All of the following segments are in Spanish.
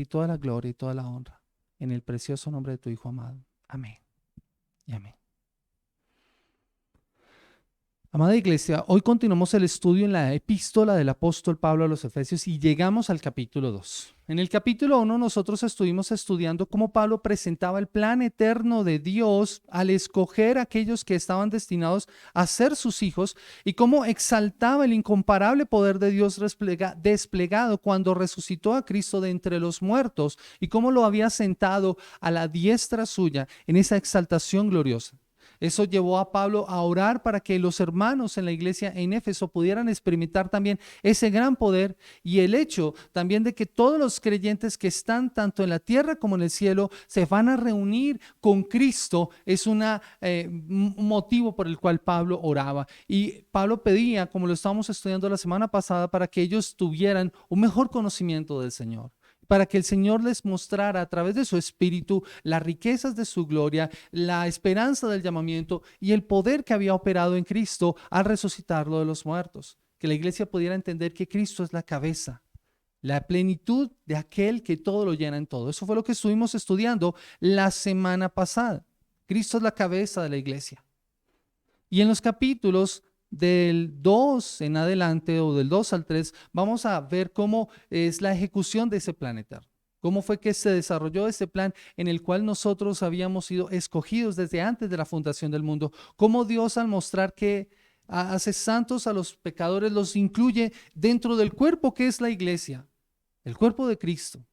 y toda la gloria y toda la honra. En el precioso nombre de tu Hijo amado. Amén y amén. Amada iglesia, hoy continuamos el estudio en la epístola del apóstol Pablo a los Efesios y llegamos al capítulo 2. En el capítulo 1 nosotros estuvimos estudiando cómo Pablo presentaba el plan eterno de Dios al escoger a aquellos que estaban destinados a ser sus hijos y cómo exaltaba el incomparable poder de Dios desplegado cuando resucitó a Cristo de entre los muertos y cómo lo había sentado a la diestra suya en esa exaltación gloriosa. Eso llevó a Pablo a orar para que los hermanos en la iglesia en Éfeso pudieran experimentar también ese gran poder y el hecho también de que todos los creyentes que están tanto en la tierra como en el cielo se van a reunir con Cristo es un motivo por el cual Pablo oraba. Y Pablo pedía, como lo estábamos estudiando la semana pasada, para que ellos tuvieran un mejor conocimiento del Señor, para que el Señor les mostrara a través de su Espíritu las riquezas de su gloria, la esperanza del llamamiento y el poder que había operado en Cristo al resucitarlo de los muertos. Que la iglesia pudiera entender que Cristo es la cabeza, la plenitud de aquel que todo lo llena en todo. Eso fue lo que estuvimos estudiando la semana pasada. Cristo es la cabeza de la iglesia. Y en los capítulos del 2 en adelante o del 2 al 3 vamos a ver cómo es la ejecución de ese plan eterno. Cómo fue que se desarrolló ese plan en el cual nosotros habíamos sido escogidos desde antes de la fundación del mundo. Cómo Dios, al mostrar que hace santos a los pecadores, los incluye dentro del cuerpo que es la iglesia, el cuerpo de Cristo.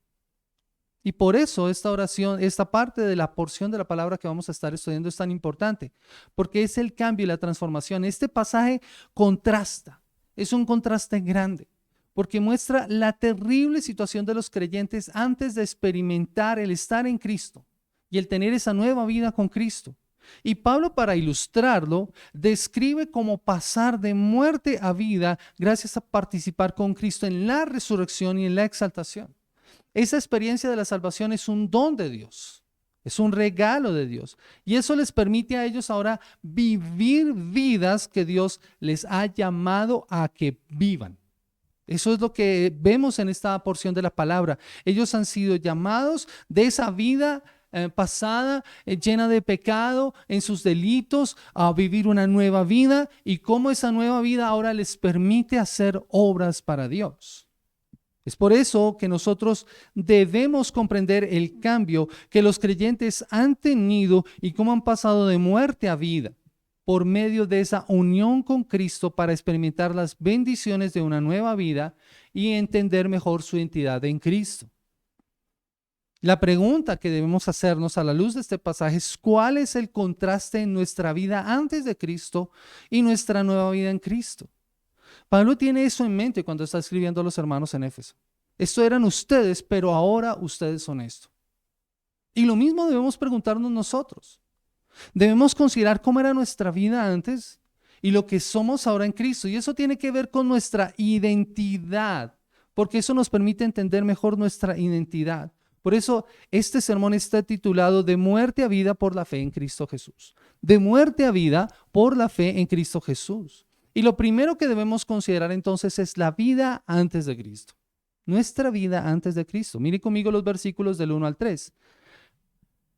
Y por eso esta oración, esta parte de la porción de la palabra que vamos a estar estudiando es tan importante, porque es el cambio y la transformación. Este pasaje contrasta, es un contraste grande, porque muestra la terrible situación de los creyentes antes de experimentar el estar en Cristo y el tener esa nueva vida con Cristo. Y Pablo, para ilustrarlo, describe cómo pasar de muerte a vida gracias a participar con Cristo en la resurrección y en la exaltación. Esa experiencia de la salvación es un don de Dios, es un regalo de Dios. Y eso les permite a ellos ahora vivir vidas que Dios les ha llamado a que vivan. Eso es lo que vemos en esta porción de la palabra. Ellos han sido llamados de esa vida pasada, llena de pecado, en sus delitos, a vivir una nueva vida y cómo esa nueva vida ahora les permite hacer obras para Dios. Es por eso que nosotros debemos comprender el cambio que los creyentes han tenido y cómo han pasado de muerte a vida por medio de esa unión con Cristo para experimentar las bendiciones de una nueva vida y entender mejor su identidad en Cristo. La pregunta que debemos hacernos a la luz de este pasaje es: ¿cuál es el contraste en nuestra vida antes de Cristo y nuestra nueva vida en Cristo? Pablo tiene eso en mente cuando está escribiendo a los hermanos en Éfeso. Esto eran ustedes, pero ahora ustedes son esto. Y lo mismo debemos preguntarnos nosotros. Debemos considerar cómo era nuestra vida antes y lo que somos ahora en Cristo. Y eso tiene que ver con nuestra identidad, porque eso nos permite entender mejor nuestra identidad. Por eso este sermón está titulado De muerte a vida por la fe en Cristo Jesús. De muerte a vida por la fe en Cristo Jesús. Y lo primero que debemos considerar entonces es la vida antes de Cristo. Nuestra vida antes de Cristo. Mire conmigo los versículos del 1 al 3.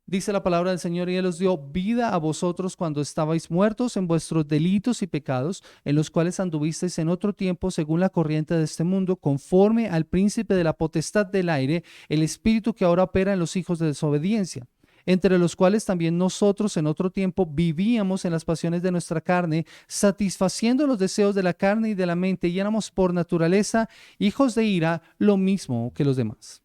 Dice la palabra del Señor: y Él os dio vida a vosotros cuando estabais muertos en vuestros delitos y pecados, en los cuales anduvisteis en otro tiempo según la corriente de este mundo, conforme al príncipe de la potestad del aire, el espíritu que ahora opera en los hijos de desobediencia, entre los cuales también nosotros en otro tiempo vivíamos en las pasiones de nuestra carne, satisfaciendo los deseos de la carne y de la mente, y éramos por naturaleza hijos de ira, lo mismo que los demás.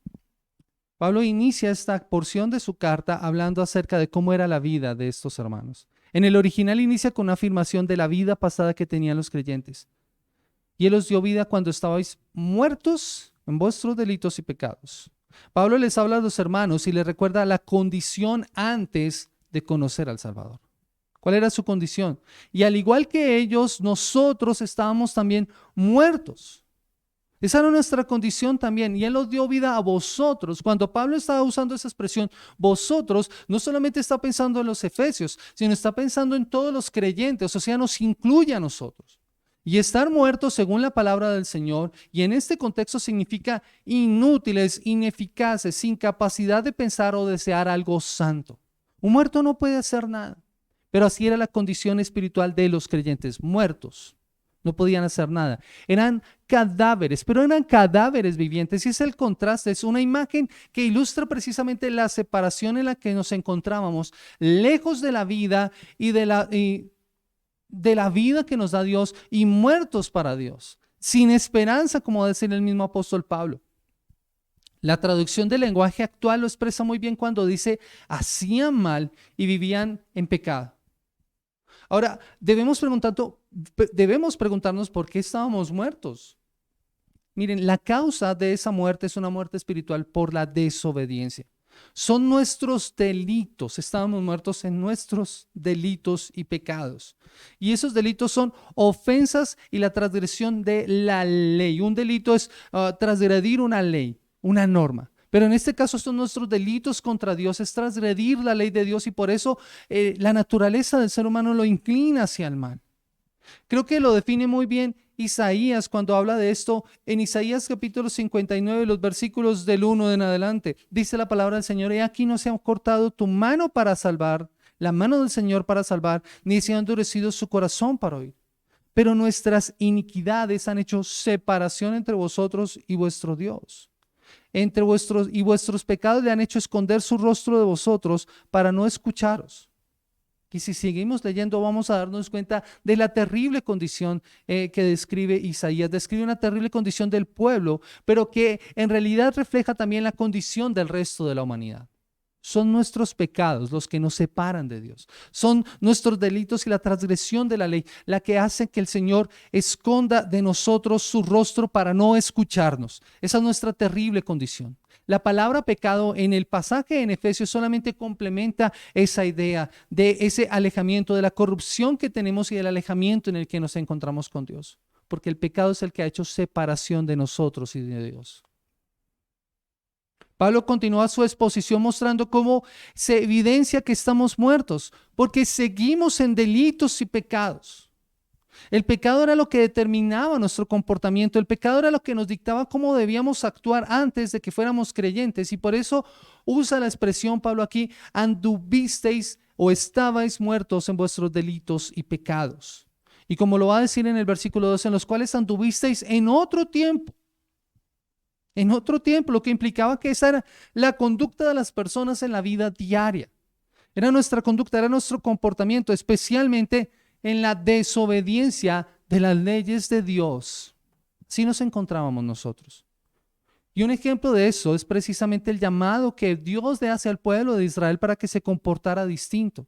Pablo inicia esta porción de su carta hablando acerca de cómo era la vida de estos hermanos. En el original inicia con una afirmación de la vida pasada que tenían los creyentes. Y Él os dio vida cuando estabais muertos en vuestros delitos y pecados. Pablo les habla a los hermanos y les recuerda la condición antes de conocer al Salvador. ¿Cuál era su condición? Y al igual que ellos, nosotros estábamos también muertos. Esa era nuestra condición también, y Él os dio vida a vosotros. Cuando Pablo estaba usando esa expresión, vosotros, no solamente está pensando en los efesios, sino está pensando en todos los creyentes, o sea, nos incluye a nosotros. Y estar muertos según la palabra del Señor, y en este contexto significa inútiles, ineficaces, sin capacidad de pensar o desear algo santo. Un muerto no puede hacer nada, pero así era la condición espiritual de los creyentes, muertos. No podían hacer nada. Eran cadáveres, pero eran cadáveres vivientes. Y es el contraste, es una imagen que ilustra precisamente la separación en la que nos encontrábamos, lejos de la vida y de la vida que nos da Dios y muertos para Dios, sin esperanza, como decía el mismo apóstol Pablo. La traducción del lenguaje actual lo expresa muy bien cuando dice hacían mal y vivían en pecado. Ahora, debemos preguntarnos por qué estábamos muertos. Miren, la causa de esa muerte es una muerte espiritual por la desobediencia. Son nuestros delitos, estábamos muertos en nuestros delitos y pecados. Y esos delitos son ofensas y la transgresión de la ley. Un delito es transgredir una ley, una norma. Pero en este caso son nuestros delitos contra Dios, es transgredir la ley de Dios y por eso la naturaleza del ser humano lo inclina hacia el mal. Creo que lo define muy bien Isaías cuando habla de esto. En Isaías capítulo 59, los versículos del 1 en adelante, dice la palabra del Señor: he aquí no se ha cortado tu mano para salvar, la mano del Señor para salvar, ni se ha endurecido su corazón para oír. Pero nuestras iniquidades han hecho separación entre vosotros y vuestro Dios. Vuestros pecados le han hecho esconder su rostro de vosotros para no escucharos. Y si seguimos leyendo vamos a darnos cuenta de la terrible condición que describe Isaías. Describe una terrible condición del pueblo, pero que en realidad refleja también la condición del resto de la humanidad. Son nuestros pecados los que nos separan de Dios. Son nuestros delitos y la transgresión de la ley la que hace que el Señor esconda de nosotros su rostro para no escucharnos. Esa es nuestra terrible condición. La palabra pecado en el pasaje en Efesios solamente complementa esa idea de ese alejamiento, de la corrupción que tenemos y del alejamiento en el que nos encontramos con Dios. Porque el pecado es el que ha hecho separación de nosotros y de Dios. Pablo continúa su exposición mostrando cómo se evidencia que estamos muertos, porque seguimos en delitos y pecados. El pecado era lo que determinaba nuestro comportamiento, el pecado era lo que nos dictaba cómo debíamos actuar antes de que fuéramos creyentes, y por eso usa la expresión Pablo aquí: anduvisteis o estabais muertos en vuestros delitos y pecados. Y como lo va a decir en el versículo 2, en los cuales anduvisteis en otro tiempo. En otro tiempo, lo que implicaba que esa era la conducta de las personas en la vida diaria. Era nuestra conducta, era nuestro comportamiento, especialmente en la desobediencia de las leyes de Dios. Así nos encontrábamos nosotros. Y un ejemplo de eso es precisamente el llamado que Dios le hace al pueblo de Israel para que se comportara distinto.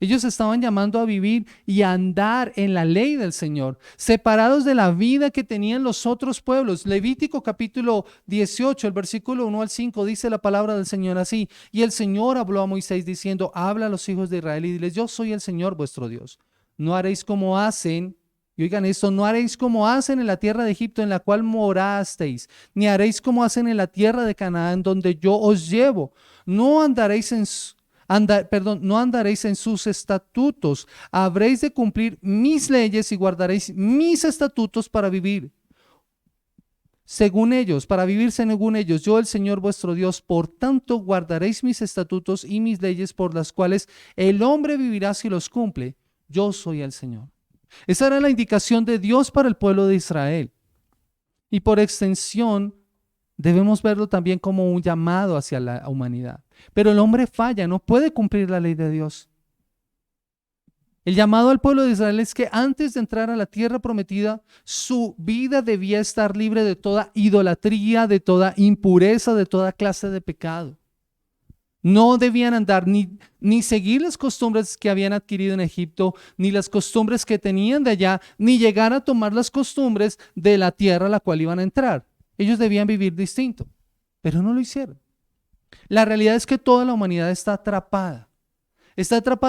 Ellos estaban llamando a vivir y a andar en la ley del Señor, separados de la vida que tenían los otros pueblos. Levítico capítulo 18, el versículo 1 al 5, dice la palabra del Señor así: y el Señor habló a Moisés diciendo: habla a los hijos de Israel y diles: yo soy el Señor vuestro Dios. No haréis como hacen, y oigan esto, no haréis como hacen en la tierra de Egipto en la cual morasteis, ni haréis como hacen en la tierra de Canaán donde yo os llevo. No andaréis en sus estatutos. Habréis de cumplir mis leyes y guardaréis mis estatutos para vivir según ellos, para vivir según ellos. Yo, el Señor vuestro Dios, por tanto guardaréis mis estatutos y mis leyes, por las cuales el hombre vivirá si los cumple. Yo soy el Señor. Esa era la indicación de Dios para el pueblo de Israel. Y por extensión, debemos verlo también como un llamado hacia la humanidad. Pero el hombre falla, no puede cumplir la ley de Dios. El llamado al pueblo de Israel es que antes de entrar a la tierra prometida, su vida debía estar libre de toda idolatría, de toda impureza, de toda clase de pecado. No debían andar ni seguir las costumbres que habían adquirido en Egipto, ni las costumbres que tenían de allá, ni llegar a tomar las costumbres de la tierra a la cual iban a entrar. Ellos debían vivir distinto, pero no lo hicieron. La realidad es que toda la humanidad está atrapada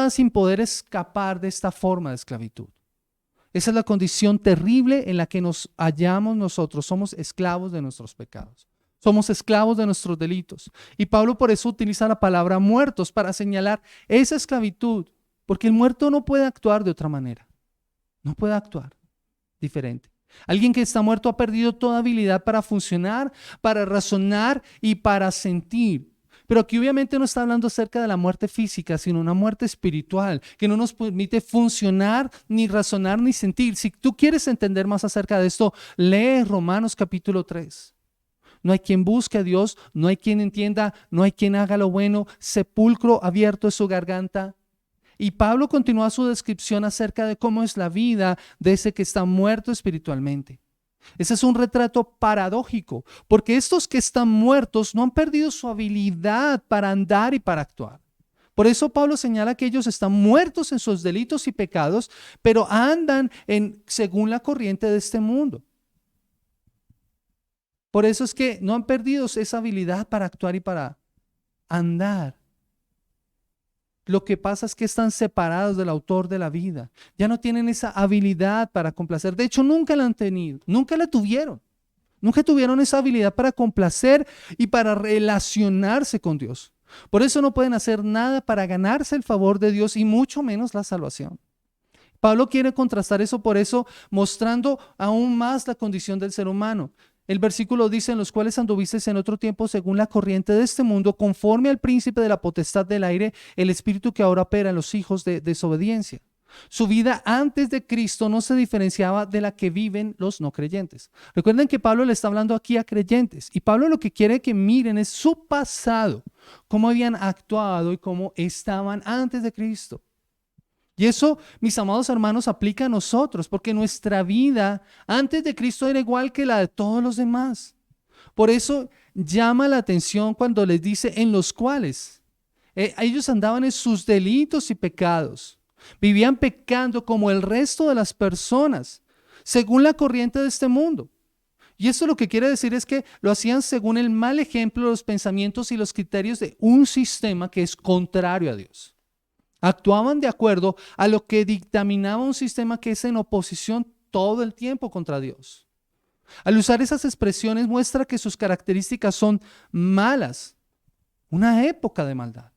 sin poder escapar de esta forma de esclavitud. Esa es la condición terrible en la que nos hallamos nosotros. Somos esclavos de nuestros pecados. Somos esclavos de nuestros delitos. Y Pablo por eso utiliza la palabra muertos para señalar esa esclavitud, porque el muerto no puede actuar de otra manera. No puede actuar. diferente. Alguien que está muerto ha perdido toda habilidad para funcionar, para razonar y para sentir. Pero aquí obviamente no está hablando acerca de la muerte física, sino una muerte espiritual que no nos permite funcionar, ni razonar, ni sentir. Si tú quieres entender más acerca de esto, lee Romanos capítulo 3. No hay quien busque a Dios, no hay quien entienda, no hay quien haga lo bueno, sepulcro abierto es su garganta. Y Pablo continúa su descripción acerca de cómo es la vida de ese que está muerto espiritualmente. Ese es un retrato paradójico, porque estos que están muertos no han perdido su habilidad para andar y para actuar. Por eso Pablo señala que ellos están muertos en sus delitos y pecados, pero andan según la corriente de este mundo. Por eso es que no han perdido esa habilidad para actuar y para andar. Lo que pasa es que están separados del autor de la vida. Ya no tienen esa habilidad para complacer. De hecho, nunca la han tenido, nunca la tuvieron. Nunca tuvieron esa habilidad para complacer y para relacionarse con Dios. Por eso no pueden hacer nada para ganarse el favor de Dios y mucho menos la salvación. Pablo quiere contrastar eso, por eso mostrando aún más la condición del ser humano. El versículo dice: en los cuales anduvisteis en otro tiempo según la corriente de este mundo, conforme al príncipe de la potestad del aire, el espíritu que ahora opera en los hijos de desobediencia. Su vida antes de Cristo no se diferenciaba de la que viven los no creyentes. Recuerden que Pablo le está hablando aquí a creyentes, y Pablo lo que quiere que miren es su pasado, cómo habían actuado y cómo estaban antes de Cristo. Y eso, mis amados hermanos, aplica a nosotros, porque nuestra vida antes de Cristo era igual que la de todos los demás. Por eso llama la atención cuando les dice en los cuales. Ellos andaban en sus delitos y pecados. Vivían pecando como el resto de las personas, según la corriente de este mundo. Y eso lo que quiere decir es que lo hacían según el mal ejemplo, los pensamientos y los criterios de un sistema que es contrario a Dios. Actuaban de acuerdo a lo que dictaminaba un sistema que es en oposición todo el tiempo contra Dios. Al usar esas expresiones muestra que sus características son malas, una época de maldad.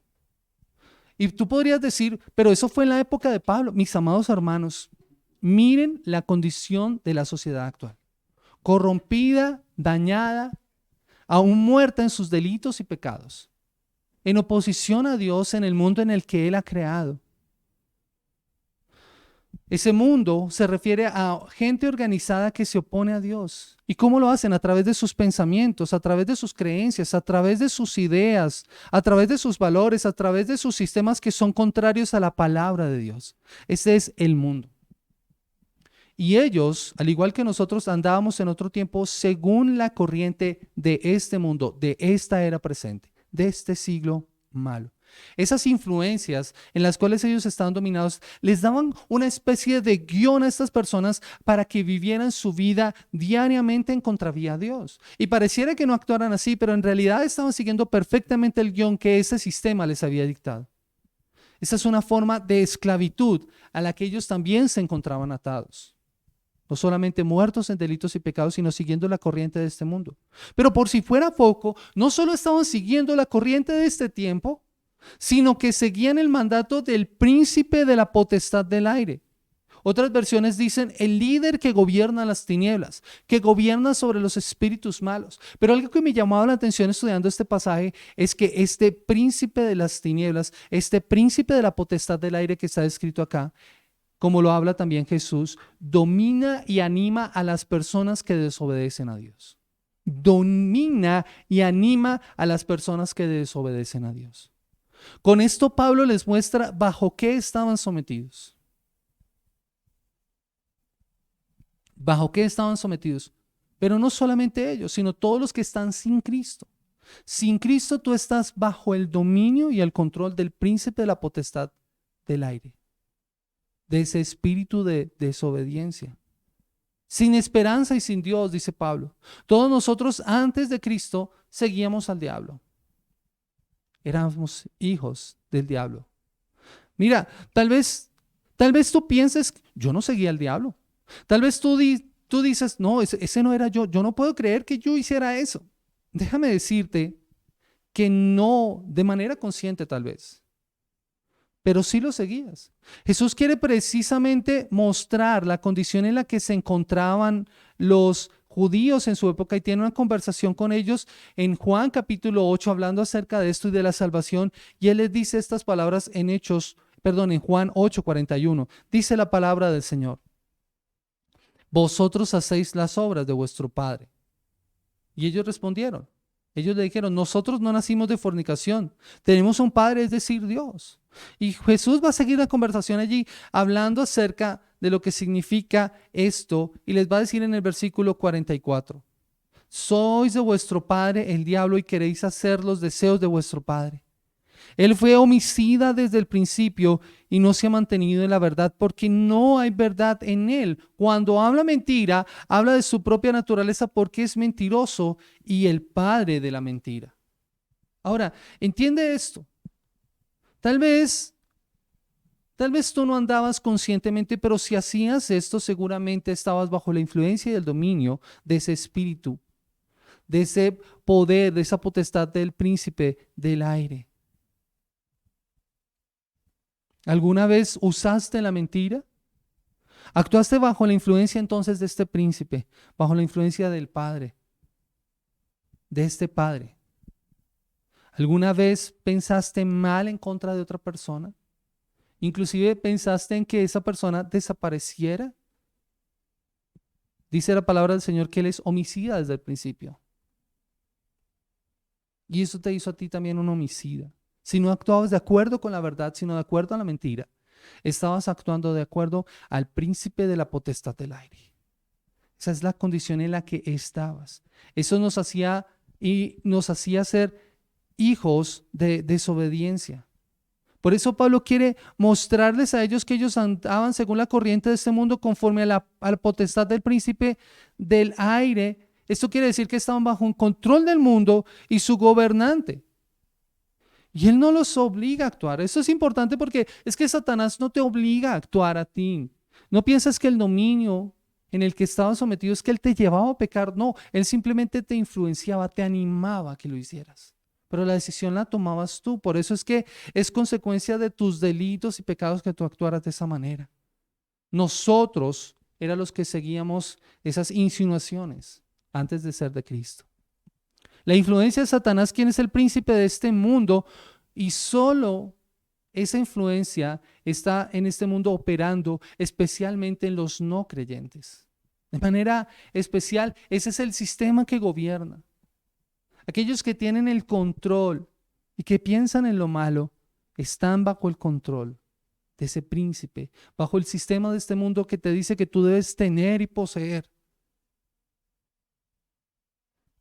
Y tú podrías decir, pero eso fue en la época de Pablo. Mis amados hermanos, miren la condición de la sociedad actual. Corrompida, dañada, aún muerta en sus delitos y pecados. En oposición a Dios en el mundo en el que Él ha creado. Ese mundo se refiere a gente organizada que se opone a Dios. ¿Y cómo lo hacen? A través de sus pensamientos, a través de sus creencias, a través de sus ideas, a través de sus valores, a través de sus sistemas que son contrarios a la palabra de Dios. Ese es el mundo. Y ellos, al igual que nosotros, andábamos en otro tiempo según la corriente de este mundo, de esta era presente, de este siglo malo. Esas influencias en las cuales ellos estaban dominados les daban una especie de guión a estas personas para que vivieran su vida diariamente en contravía a Dios. Y pareciera que no actuaran así, pero en realidad estaban siguiendo perfectamente el guión que ese sistema les había dictado. Esa es una forma de esclavitud a la que ellos también se encontraban atados. No solamente muertos en delitos y pecados, sino siguiendo la corriente de este mundo. Pero por si fuera poco, no solo estaban siguiendo la corriente de este tiempo, sino que seguían el mandato del príncipe de la potestad del aire. Otras versiones dicen el líder que gobierna las tinieblas, que gobierna sobre los espíritus malos. Pero algo que me llamaba la atención estudiando este pasaje es que este príncipe de las tinieblas, este príncipe de la potestad del aire que está descrito acá, como lo habla también Jesús, domina y anima a las personas que desobedecen a Dios. Domina y anima a las personas que desobedecen a Dios. Con esto Pablo les muestra bajo qué estaban sometidos. Bajo qué estaban sometidos. Pero no solamente ellos, sino todos los que están sin Cristo. Sin Cristo tú estás bajo el dominio y el control del príncipe de la potestad del aire, de ese espíritu de desobediencia. Sin esperanza y sin Dios, dice Pablo. Todos nosotros antes de Cristo seguíamos al diablo. Éramos hijos del diablo. Mira, tal vez tú pienses, yo no seguía al diablo. Tal vez tú dices, no, ese no era yo. Yo no puedo creer que yo hiciera eso. Déjame decirte que no, de manera consciente tal vez, pero sí lo seguías. Jesús quiere precisamente mostrar la condición en la que se encontraban los judíos en su época y tiene una conversación con ellos en Juan capítulo 8 hablando acerca de esto y de la salvación, y él les dice estas palabras en Juan 8:41. Dice la palabra del Señor: vosotros hacéis las obras de vuestro padre. Y ellos respondieron. Ellos le dijeron: nosotros no nacimos de fornicación, tenemos un padre, es decir, Dios. Y Jesús va a seguir la conversación allí hablando acerca de lo que significa esto y les va a decir en el versículo 44: sois de vuestro padre el diablo y queréis hacer los deseos de vuestro padre. Él fue homicida desde el principio y no se ha mantenido en la verdad porque no hay verdad en él. Cuando habla mentira, habla de su propia naturaleza porque es mentiroso y el padre de la mentira. Ahora, entiende esto. Tal vez tú no andabas conscientemente, pero si hacías esto, seguramente estabas bajo la influencia y el dominio de ese espíritu, de ese poder, de esa potestad del príncipe del aire. ¿Alguna vez usaste la mentira? ¿Actuaste bajo la influencia entonces de este príncipe, bajo la influencia del padre, de este padre? ¿Alguna vez pensaste mal en contra de otra persona? ¿Inclusive pensaste en que esa persona desapareciera? Dice la palabra del Señor que Él es homicida desde el principio. Y eso te hizo a ti también un homicida. Si no actuabas de acuerdo con la verdad, sino de acuerdo a la mentira, estabas actuando de acuerdo al príncipe de la potestad del aire. Esa es la condición en la que estabas. Eso nos hacía ser hijos de desobediencia. Por eso Pablo quiere mostrarles a ellos que ellos andaban según la corriente de este mundo conforme a la potestad del príncipe del aire. Esto quiere decir que estaban bajo un control del mundo y su gobernante. Y Él no los obliga a actuar. Eso es importante porque es que Satanás no te obliga a actuar a ti. No piensas que el dominio en el que estabas sometido es que Él te llevaba a pecar. No, Él simplemente te influenciaba, te animaba a que lo hicieras. Pero la decisión la tomabas tú. Por eso es que es consecuencia de tus delitos y pecados que tú actuaras de esa manera. Nosotros éramos los que seguíamos esas insinuaciones antes de ser de Cristo. La influencia de Satanás, quien es el príncipe de este mundo, y solo esa influencia está en este mundo operando especialmente en los no creyentes. De manera especial, ese es el sistema que gobierna. Aquellos que tienen el control y que piensan en lo malo, están bajo el control de ese príncipe, bajo el sistema de este mundo que te dice que tú debes tener y poseer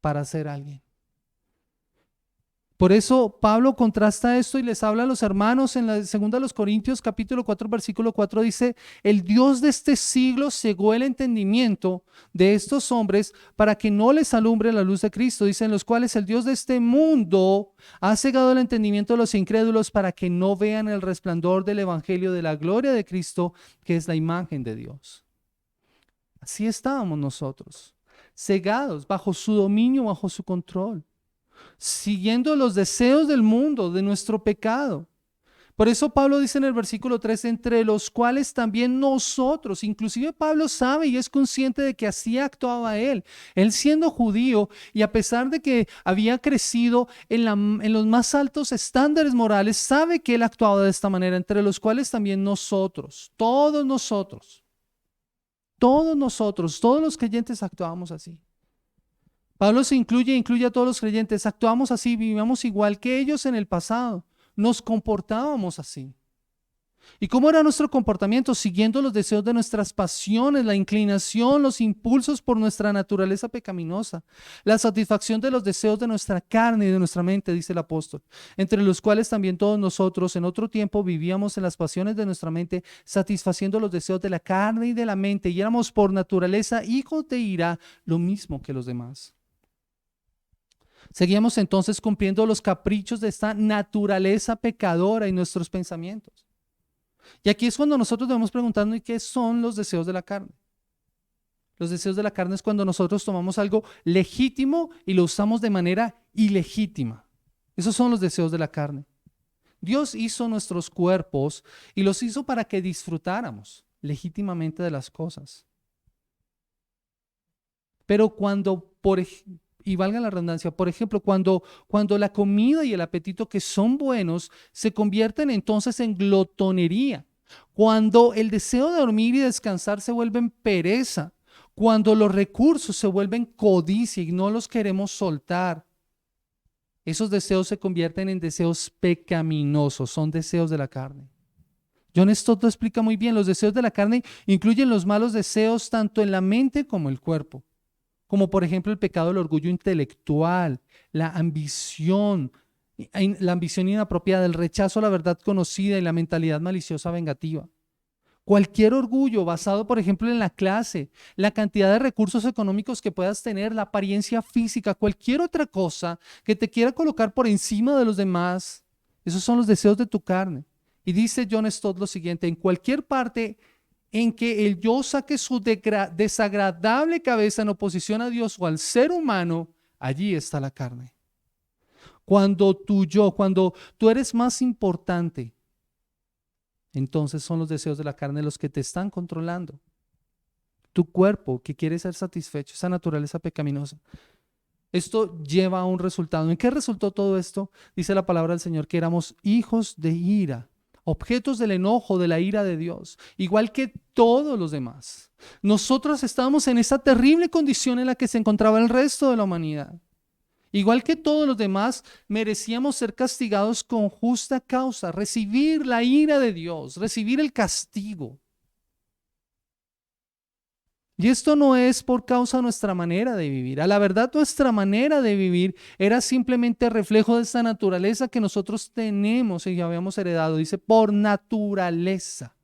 para ser alguien. Por eso Pablo contrasta esto y les habla a los hermanos en la segunda de los Corintios capítulo 4 versículo 4 dice: el Dios de este siglo cegó el entendimiento de estos hombres para que no les alumbre la luz de Cristo. Dice: en los cuales el Dios de este mundo ha cegado el entendimiento de los incrédulos para que no vean el resplandor del evangelio de la gloria de Cristo, que es la imagen de Dios. Así estábamos nosotros, cegados bajo su dominio, bajo su control, siguiendo los deseos del mundo, de nuestro pecado. Por eso Pablo dice en el versículo 3, entre los cuales también nosotros, inclusive Pablo sabe y es consciente de que así actuaba él siendo judío y a pesar de que había crecido en los más altos estándares morales, sabe que él actuaba de esta manera, entre los cuales también nosotros, todos los creyentes actuábamos así. Pablo se incluye a todos los creyentes, actuamos así, vivíamos igual que ellos en el pasado, nos comportábamos así. ¿Y cómo era nuestro comportamiento? Siguiendo los deseos de nuestras pasiones, la inclinación, los impulsos por nuestra naturaleza pecaminosa, la satisfacción de los deseos de nuestra carne y de nuestra mente, dice el apóstol, entre los cuales también todos nosotros en otro tiempo vivíamos en las pasiones de nuestra mente, satisfaciendo los deseos de la carne y de la mente, y éramos por naturaleza hijos de ira, lo mismo que los demás. Seguíamos entonces cumpliendo los caprichos de esta naturaleza pecadora y nuestros pensamientos. Y aquí es cuando nosotros debemos preguntarnos: ¿y qué son los deseos de la carne? Los deseos de la carne es cuando nosotros tomamos algo legítimo y lo usamos de manera ilegítima. Esos son los deseos de la carne. Dios hizo nuestros cuerpos y los hizo para que disfrutáramos legítimamente de las cosas. Pero y valga la redundancia, por ejemplo, cuando la comida y el apetito que son buenos se convierten entonces en glotonería, cuando el deseo de dormir y descansar se vuelven pereza, cuando los recursos se vuelven codicia y no los queremos soltar, esos deseos se convierten en deseos pecaminosos, son deseos de la carne. John Stott lo explica muy bien, los deseos de la carne incluyen los malos deseos tanto en la mente como en el cuerpo, como por ejemplo el pecado del orgullo intelectual, la ambición inapropiada, el rechazo a la verdad conocida y la mentalidad maliciosa vengativa. Cualquier orgullo basado, por ejemplo, en la clase, la cantidad de recursos económicos que puedas tener, la apariencia física, cualquier otra cosa que te quiera colocar por encima de los demás, esos son los deseos de tu carne. Y dice John Stott lo siguiente: en cualquier parte en que el yo saque su desagradable cabeza en oposición a Dios o al ser humano, allí está la carne. Cuando tú eres más importante, entonces son los deseos de la carne los que te están controlando. Tu cuerpo que quiere ser satisfecho, esa naturaleza pecaminosa. Esto lleva a un resultado. ¿En qué resultó todo esto? Dice la palabra del Señor que éramos hijos de ira, objetos del enojo, de la ira de Dios, igual que todos los demás. Nosotros estábamos en esa terrible condición en la que se encontraba el resto de la humanidad. Igual que todos los demás, merecíamos ser castigados con justa causa, recibir la ira de Dios, recibir el castigo. Y esto no es por causa de nuestra manera de vivir. A la verdad, nuestra manera de vivir era simplemente reflejo de esa naturaleza que nosotros tenemos y habíamos heredado. Dice, por naturaleza.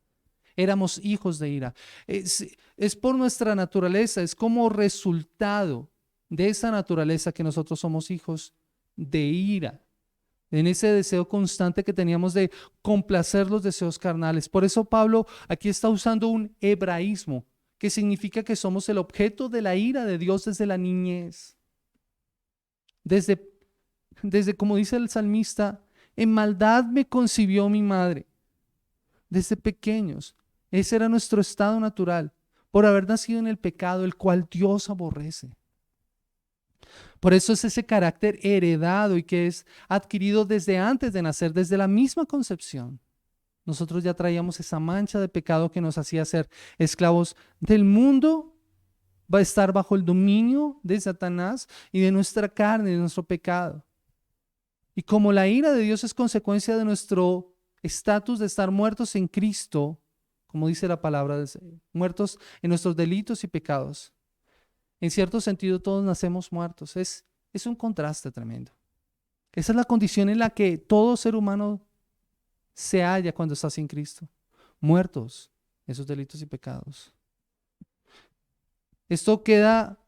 Éramos hijos de ira. Es por nuestra naturaleza, es como resultado de esa naturaleza que nosotros somos hijos de ira, en ese deseo constante que teníamos de complacer los deseos carnales. Por eso Pablo aquí está usando un hebraísmo que significa que somos el objeto de la ira de Dios desde la niñez. Desde como dice el salmista, en maldad me concibió mi madre. Desde pequeños, ese era nuestro estado natural, por haber nacido en el pecado, el cual Dios aborrece. Por eso es ese carácter heredado y que es adquirido desde antes de nacer, desde la misma concepción. Nosotros ya traíamos esa mancha de pecado que nos hacía ser esclavos del mundo, va a estar bajo el dominio de Satanás y de nuestra carne, de nuestro pecado. Y como la ira de Dios es consecuencia de nuestro estatus de estar muertos en Cristo, como dice la palabra, muertos en nuestros delitos y pecados. En cierto sentido, todos nacemos muertos. Es un contraste tremendo. Esa es la condición en la que todo ser humano se halla cuando está sin Cristo. Muertos en sus delitos y pecados. Esto queda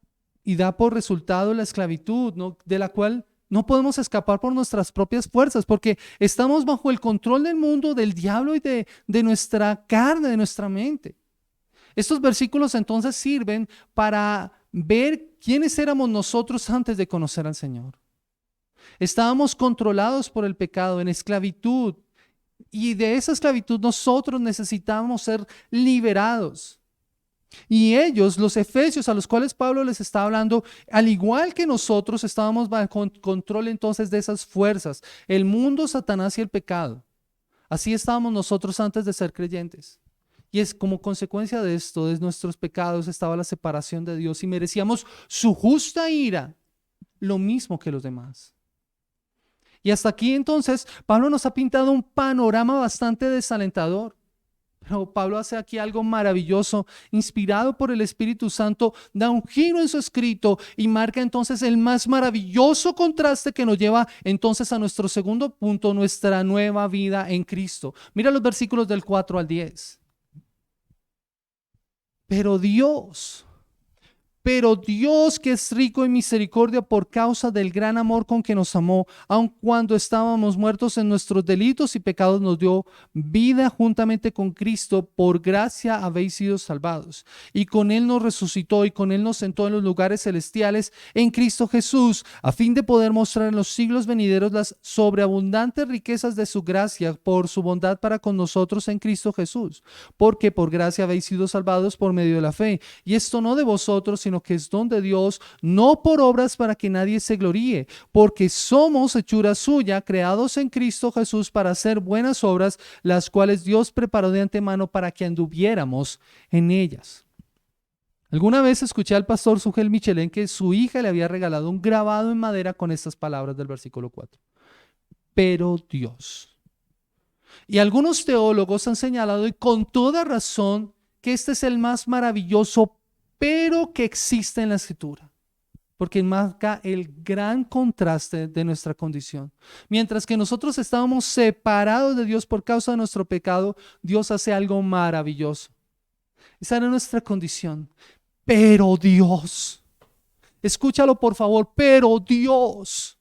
y da por resultado la esclavitud, ¿no? De la cual no podemos escapar por nuestras propias fuerzas, porque estamos bajo el control del mundo, del diablo y de nuestra carne, de nuestra mente. Estos versículos entonces sirven para ver quiénes éramos nosotros antes de conocer al Señor. Estábamos controlados por el pecado, en esclavitud, y de esa esclavitud nosotros necesitábamos ser liberados. Y ellos, los efesios a los cuales Pablo les está hablando, al igual que nosotros, estábamos bajo control entonces de esas fuerzas, el mundo, Satanás y el pecado. Así estábamos nosotros antes de ser creyentes. Y es como consecuencia de esto, de nuestros pecados, estaba la separación de Dios y merecíamos su justa ira, lo mismo que los demás. Y hasta aquí entonces Pablo nos ha pintado un panorama bastante desalentador. Pero Pablo hace aquí algo maravilloso, inspirado por el Espíritu Santo, da un giro en su escrito y marca entonces el más maravilloso contraste que nos lleva entonces a nuestro segundo punto, nuestra nueva vida en Cristo. Mira los versículos del 4 al 10. Pero Dios, Pero Dios, que es rico en misericordia por causa del gran amor con que nos amó, aun cuando estábamos muertos en nuestros delitos y pecados, nos dio vida juntamente con Cristo. Por gracia habéis sido salvados. Y con Él nos resucitó y con Él nos sentó en los lugares celestiales en Cristo Jesús, a fin de poder mostrar en los siglos venideros las sobreabundantes riquezas de su gracia por su bondad para con nosotros en Cristo Jesús. Porque por gracia habéis sido salvados por medio de la fe. Y esto no de vosotros, sino que es don de Dios, no por obras para que nadie se gloríe, porque somos hechura suya, creados en Cristo Jesús para hacer buenas obras, las cuales Dios preparó de antemano para que anduviéramos en ellas. Alguna vez escuché al pastor Sugel Michelén que su hija le había regalado un grabado en madera con estas palabras del versículo 4. Pero Dios. Y algunos teólogos han señalado, y con toda razón, que este es el más maravilloso pero que existe en la Escritura, porque marca el gran contraste de nuestra condición. Mientras que nosotros estábamos separados de Dios por causa de nuestro pecado, Dios hace algo maravilloso. Esa era nuestra condición. Pero Dios, escúchalo por favor, pero Dios.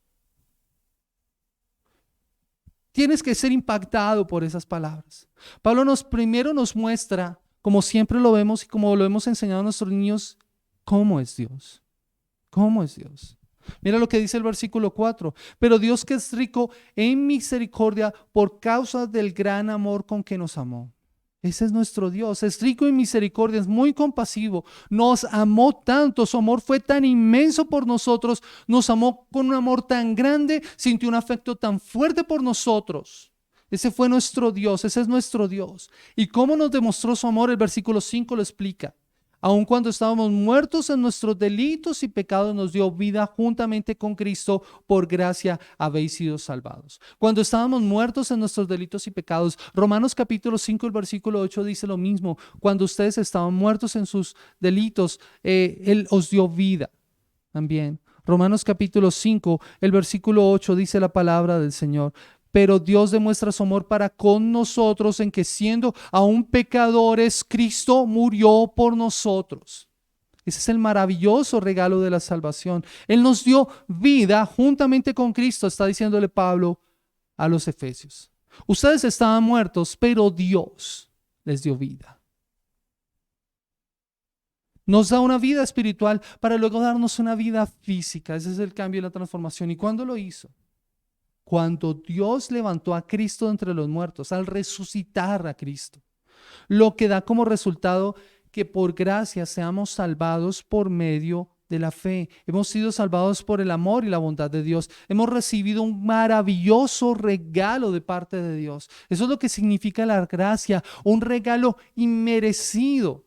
Tienes que ser impactado por esas palabras. Pablo primero nos muestra, como siempre lo vemos y como lo hemos enseñado a nuestros niños, cómo es Dios. ¿Cómo es Dios? Mira lo que dice el versículo 4. Pero Dios, que es rico en misericordia por causa del gran amor con que nos amó. Ese es nuestro Dios, es rico en misericordia, es muy compasivo, nos amó tanto, su amor fue tan inmenso por nosotros, nos amó con un amor tan grande, sintió un afecto tan fuerte por nosotros. Ese fue nuestro Dios, ese es nuestro Dios. ¿Y cómo nos demostró su amor? El versículo 5 lo explica. Aun cuando estábamos muertos en nuestros delitos y pecados, nos dio vida juntamente con Cristo. Por gracia habéis sido salvados. Cuando estábamos muertos en nuestros delitos y pecados, Romanos capítulo 5, el versículo 8 dice lo mismo. Cuando ustedes estaban muertos en sus delitos, Él os dio vida también. Romanos capítulo 5, el versículo 8 dice la palabra del Señor. Pero Dios demuestra su amor para con nosotros en que siendo aún pecadores, Cristo murió por nosotros. Ese es el maravilloso regalo de la salvación. Él nos dio vida juntamente con Cristo, está diciéndole Pablo a los Efesios. Ustedes estaban muertos, pero Dios les dio vida. Nos da una vida espiritual para luego darnos una vida física. Ese es el cambio y la transformación. ¿Y cuándo lo hizo? Cuando Dios levantó a Cristo entre los muertos, al resucitar a Cristo, lo que da como resultado que por gracia seamos salvados por medio de la fe. Hemos sido salvados por el amor y la bondad de Dios. Hemos recibido un maravilloso regalo de parte de Dios. Eso es lo que significa la gracia, un regalo inmerecido.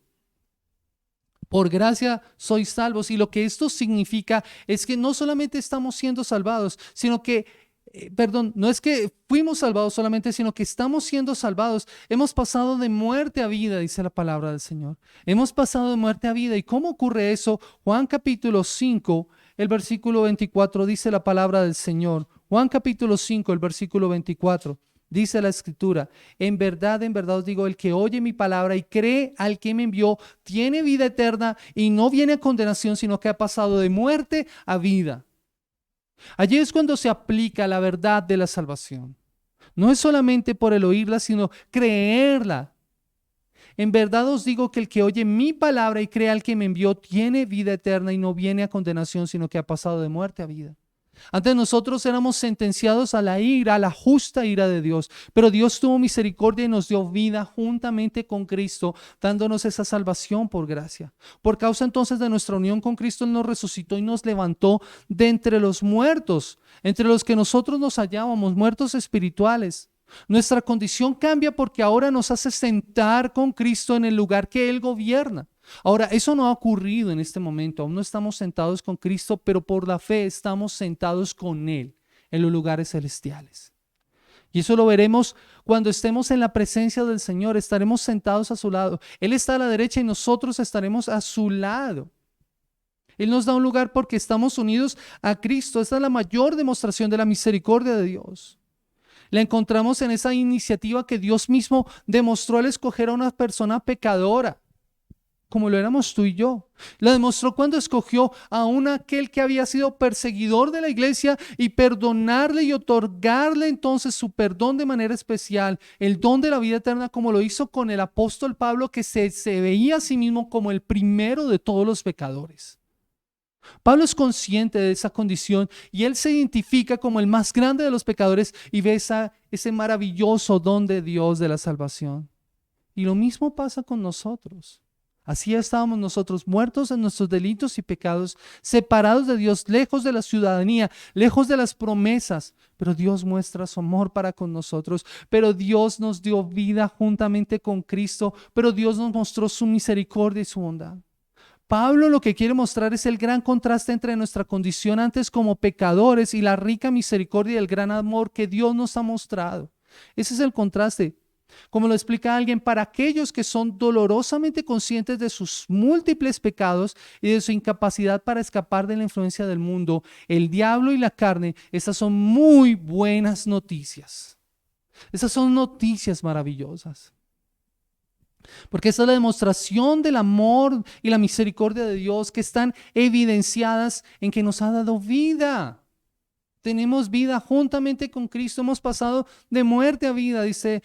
Por gracia sois salvos. Y lo que esto significa es que no solamente estamos siendo salvados, sino que no es que fuimos salvados solamente, sino que estamos siendo salvados. Hemos pasado de muerte a vida, dice la palabra del Señor. Hemos pasado de muerte a vida. ¿Y cómo ocurre eso? Juan capítulo 5, el versículo 24, dice la palabra del Señor. Juan capítulo 5, el versículo 24. Dice la Escritura: en verdad os digo, el que oye mi palabra y cree al que me envió, tiene vida eterna y no viene a condenación, sino que ha pasado de muerte a vida. Allí es cuando se aplica la verdad de la salvación. No es solamente por el oírla, sino creerla. En verdad os digo que el que oye mi palabra y cree al que me envió tiene vida eterna y no viene a condenación, sino que ha pasado de muerte a vida. Antes nosotros éramos sentenciados a la ira, a la justa ira de Dios, pero Dios tuvo misericordia y nos dio vida juntamente con Cristo, dándonos esa salvación por gracia. Por causa entonces de nuestra unión con Cristo, Él nos resucitó y nos levantó de entre los muertos, entre los que nosotros nos hallábamos, muertos espirituales. Nuestra condición cambia porque ahora nos hace sentar con Cristo en el lugar que Él gobierna. Ahora, eso no ha ocurrido en este momento, aún no estamos sentados con Cristo, pero por la fe estamos sentados con Él en los lugares celestiales. Y eso lo veremos cuando estemos en la presencia del Señor, estaremos sentados a su lado. Él está a la derecha y nosotros estaremos a su lado. Él nos da un lugar porque estamos unidos a Cristo. Esta es la mayor demostración de la misericordia de Dios. La encontramos en esa iniciativa que Dios mismo demostró al escoger a una persona pecadora. como lo éramos tú y yo. Lo demostró cuando escogió a aquel que había sido perseguidor de la iglesia y perdonarle y otorgarle entonces su perdón de manera especial, el don de la vida eterna, como lo hizo con el apóstol Pablo, que se veía a sí mismo como el primero de todos los pecadores. Pablo es consciente de esa condición y él se identifica como el más grande de los pecadores y ve ese maravilloso don de Dios de la salvación. Y lo mismo pasa con nosotros. Así estábamos nosotros muertos en nuestros delitos y pecados, separados de Dios, lejos de la ciudadanía, lejos de las promesas. Pero Dios muestra su amor para con nosotros. Pero Dios nos dio vida juntamente con Cristo. Pero Dios nos mostró su misericordia y su bondad. Pablo lo que quiere mostrar es el gran contraste entre nuestra condición antes como pecadores y la rica misericordia y el gran amor que Dios nos ha mostrado. Ese es el contraste. Como lo explica alguien, para aquellos que son dolorosamente conscientes de sus múltiples pecados y de su incapacidad para escapar de la influencia del mundo, el diablo y la carne, esas son muy buenas noticias. Esas son noticias maravillosas. Porque esta es la demostración del amor y la misericordia de Dios que están evidenciadas en que nos ha dado vida. Tenemos vida juntamente con Cristo. Hemos pasado de muerte a vida, dice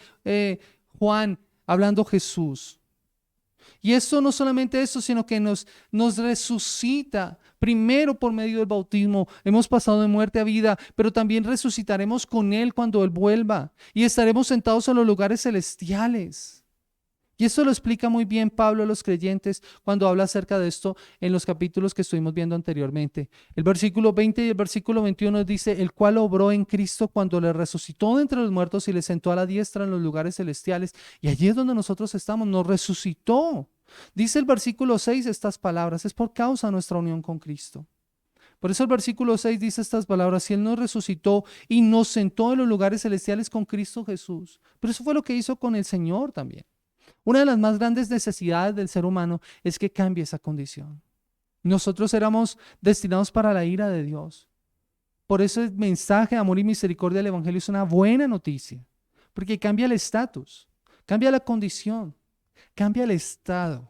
Juan, hablando Jesús. Y esto no solamente eso, sino que nos resucita. Primero por medio del bautismo hemos pasado de muerte a vida, pero también resucitaremos con Él cuando Él vuelva. Y estaremos sentados en los lugares celestiales. Y esto lo explica muy bien Pablo a los creyentes cuando habla acerca de esto en los capítulos que estuvimos viendo anteriormente. El versículo 20 y el versículo 21 dice, el cual obró en Cristo cuando le resucitó de entre los muertos y le sentó a la diestra en los lugares celestiales. Y allí es donde nosotros estamos, nos resucitó. Dice el versículo 6 estas palabras, es por causa de nuestra unión con Cristo. Por eso el versículo 6 dice estas palabras, y Él nos resucitó y nos sentó en los lugares celestiales con Cristo Jesús. Pero eso fue lo que hizo con el Señor también. Una de las más grandes necesidades del ser humano es que cambie esa condición. Nosotros éramos destinados para la ira de Dios. Por eso el mensaje de amor y misericordia del Evangelio es una buena noticia, porque cambia el estatus, cambia la condición, cambia el estado.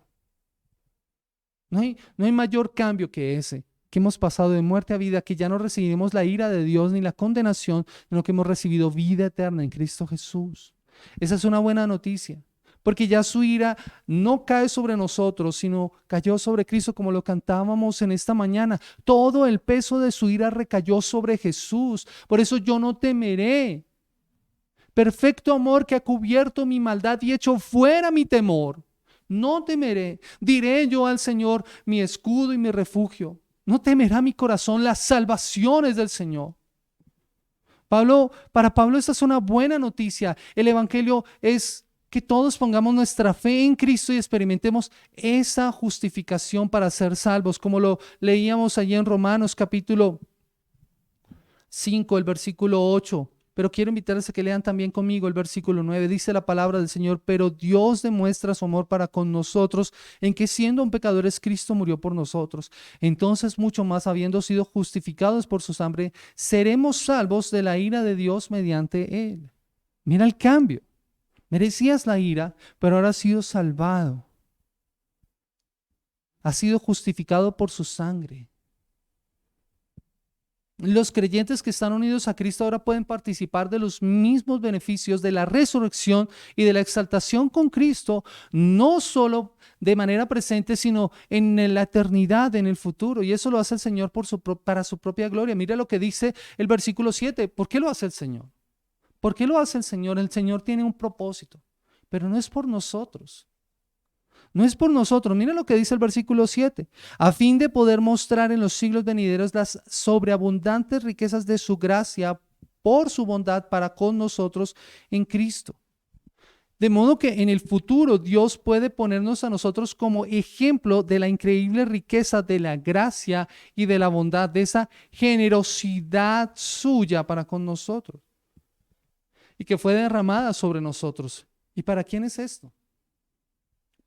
No hay mayor cambio que ese, que hemos pasado de muerte a vida, que ya no recibimos la ira de Dios ni la condenación, sino que hemos recibido vida eterna en Cristo Jesús. Esa es una buena noticia. Porque ya su ira no cae sobre nosotros, sino cayó sobre Cristo, como lo cantábamos en esta mañana. Todo el peso de su ira recayó sobre Jesús. Por eso yo no temeré. Perfecto amor que ha cubierto mi maldad y hecho fuera mi temor. No temeré. Diré yo al Señor, mi escudo y mi refugio. No temerá mi corazón las salvaciones del Señor. Para Pablo esta es una buena noticia. El Evangelio es que todos pongamos nuestra fe en Cristo y experimentemos esa justificación para ser salvos, como lo leíamos allí en Romanos capítulo 5, el versículo 8. Pero quiero invitarles a que lean también conmigo el versículo 9. Dice la palabra del Señor, pero Dios demuestra su amor para con nosotros en que siendo aún pecadores Cristo murió por nosotros. Entonces mucho más, habiendo sido justificados por su sangre, seremos salvos de la ira de Dios mediante Él. Mira el cambio. Merecías la ira, pero ahora has sido salvado. Has sido justificado por su sangre. Los creyentes que están unidos a Cristo ahora pueden participar de los mismos beneficios de la resurrección y de la exaltación con Cristo, no solo de manera presente, sino en la eternidad, en el futuro. Y eso lo hace el Señor para su propia gloria. Mira lo que dice el versículo 7. ¿Por qué lo hace el Señor? ¿Por qué lo hace el Señor? El Señor tiene un propósito, pero no es por nosotros. No es por nosotros. Mira lo que dice el versículo 7. A fin de poder mostrar en los siglos venideros las sobreabundantes riquezas de su gracia por su bondad para con nosotros en Cristo. De modo que en el futuro Dios puede ponernos a nosotros como ejemplo de la increíble riqueza de la gracia y de la bondad, de esa generosidad suya para con nosotros. Y que fue derramada sobre nosotros. ¿Y para quién es esto?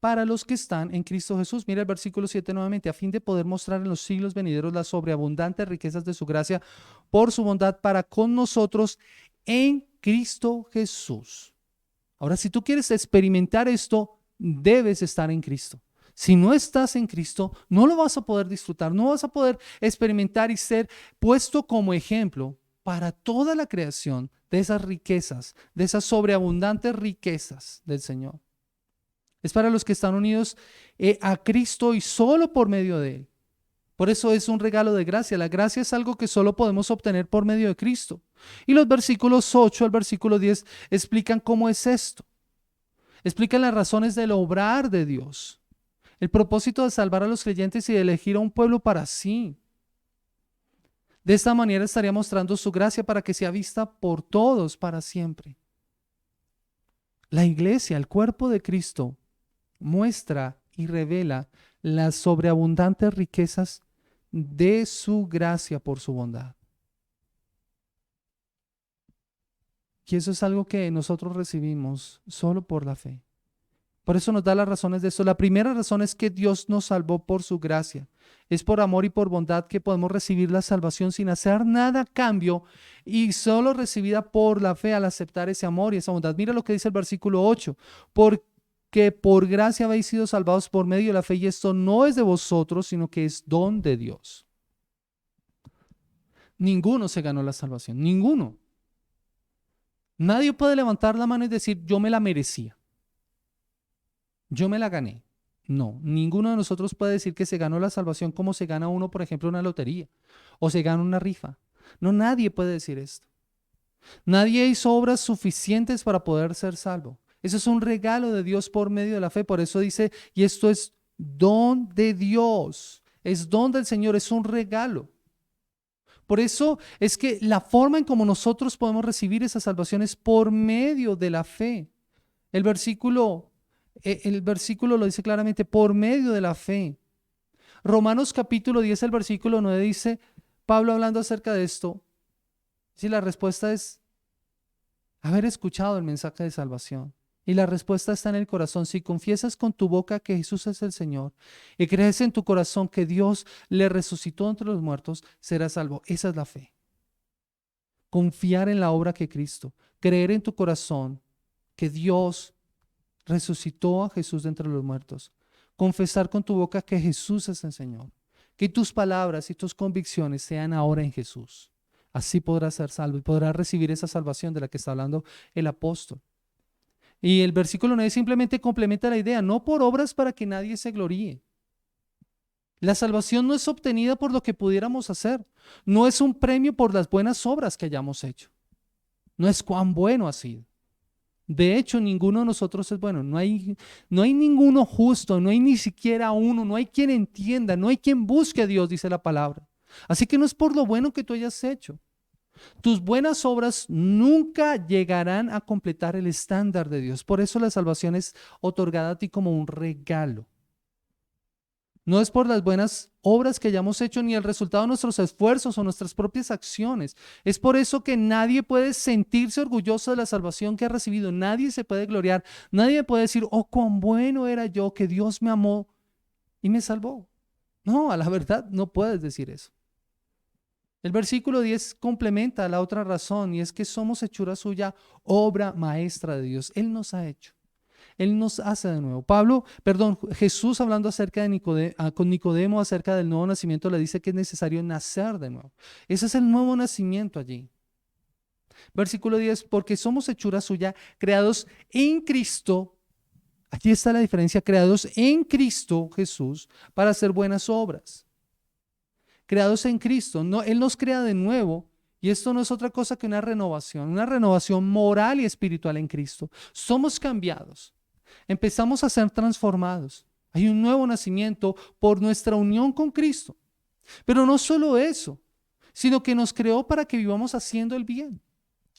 Para los que están en Cristo Jesús. Mira el versículo 7 nuevamente. A fin de poder mostrar en los siglos venideros las sobreabundantes riquezas de su gracia por su bondad para con nosotros en Cristo Jesús. Ahora, si tú quieres experimentar esto, debes estar en Cristo. Si no estás en Cristo, no lo vas a poder disfrutar, no vas a poder experimentar y ser puesto como ejemplo para toda la creación de esas riquezas, de esas sobreabundantes riquezas del Señor. Es para los que están unidos a Cristo y solo por medio de Él. Por eso es un regalo de gracia. La gracia es algo que solo podemos obtener por medio de Cristo. Y los versículos 8 al versículo 10 explican cómo es esto. Explican las razones del obrar de Dios. El propósito de salvar a los creyentes y de elegir a un pueblo para sí. De esta manera estaría mostrando su gracia para que sea vista por todos para siempre. La iglesia, el cuerpo de Cristo, muestra y revela las sobreabundantes riquezas de su gracia por su bondad. Y eso es algo que nosotros recibimos solo por la fe. Por eso nos da las razones de eso. La primera razón es que Dios nos salvó por su gracia. Es por amor y por bondad que podemos recibir la salvación sin hacer nada a cambio y solo recibida por la fe al aceptar ese amor y esa bondad. Mira lo que dice el versículo 8. Porque por gracia habéis sido salvados por medio de la fe y esto no es de vosotros, sino que es don de Dios. Ninguno se ganó la salvación, ninguno. Nadie puede levantar la mano y decir, yo me la merecía. Yo me la gané. No, ninguno de nosotros puede decir que se ganó la salvación como se gana uno, por ejemplo, una lotería o se gana una rifa. No, nadie puede decir esto. Nadie hizo obras suficientes para poder ser salvo. Eso es un regalo de Dios por medio de la fe. Por eso dice, y esto es don de Dios. Es don del Señor, es un regalo. Por eso es que la forma en como nosotros podemos recibir esa salvación es por medio de la fe. El versículo lo dice claramente, por medio de la fe. Romanos capítulo 10, el versículo 9 dice, Pablo hablando acerca de esto, si la respuesta es haber escuchado el mensaje de salvación. Y la respuesta está en el corazón. Si confiesas con tu boca que Jesús es el Señor y crees en tu corazón que Dios le resucitó entre los muertos, serás salvo. Esa es la fe. Confiar en la obra que Cristo, creer en tu corazón que Dios resucitó a Jesús de entre los muertos. Confesar con tu boca que Jesús es el Señor. Que tus palabras y tus convicciones sean ahora en Jesús. Así podrás ser salvo y podrás recibir esa salvación de la que está hablando el apóstol. Y el versículo 9 simplemente complementa la idea, no por obras para que nadie se gloríe. La salvación no es obtenida por lo que pudiéramos hacer. No es un premio por las buenas obras que hayamos hecho. No es cuán bueno ha sido. De hecho, ninguno de nosotros es bueno. No hay ninguno justo, no hay ni siquiera uno, no hay quien entienda, no hay quien busque a Dios, dice la palabra. Así que no es por lo bueno que tú hayas hecho. Tus buenas obras nunca llegarán a completar el estándar de Dios. Por eso la salvación es otorgada a ti como un regalo. No es por las buenas obras que hayamos hecho ni el resultado de nuestros esfuerzos o nuestras propias acciones. Es por eso que nadie puede sentirse orgulloso de la salvación que ha recibido. Nadie se puede gloriar. Nadie puede decir, oh, cuán bueno era yo, que Dios me amó y me salvó. No, a la verdad no puedes decir eso. El versículo 10 complementa la otra razón y es que somos hechura suya, obra maestra de Dios. Él nos ha hecho. Él nos hace de nuevo. Jesús hablando acerca de con Nicodemo acerca del nuevo nacimiento le dice que es necesario nacer de nuevo. Ese es el nuevo nacimiento allí. Versículo 10, porque somos hechura suya, creados en Cristo. Aquí está la diferencia, creados en Cristo Jesús para hacer buenas obras. Creados en Cristo, no, Él nos crea de nuevo y esto no es otra cosa que una renovación moral y espiritual en Cristo. Somos cambiados, empezamos a ser transformados. Hay un nuevo nacimiento por nuestra unión con Cristo. Pero no solo eso, sino que nos creó para que vivamos haciendo el bien.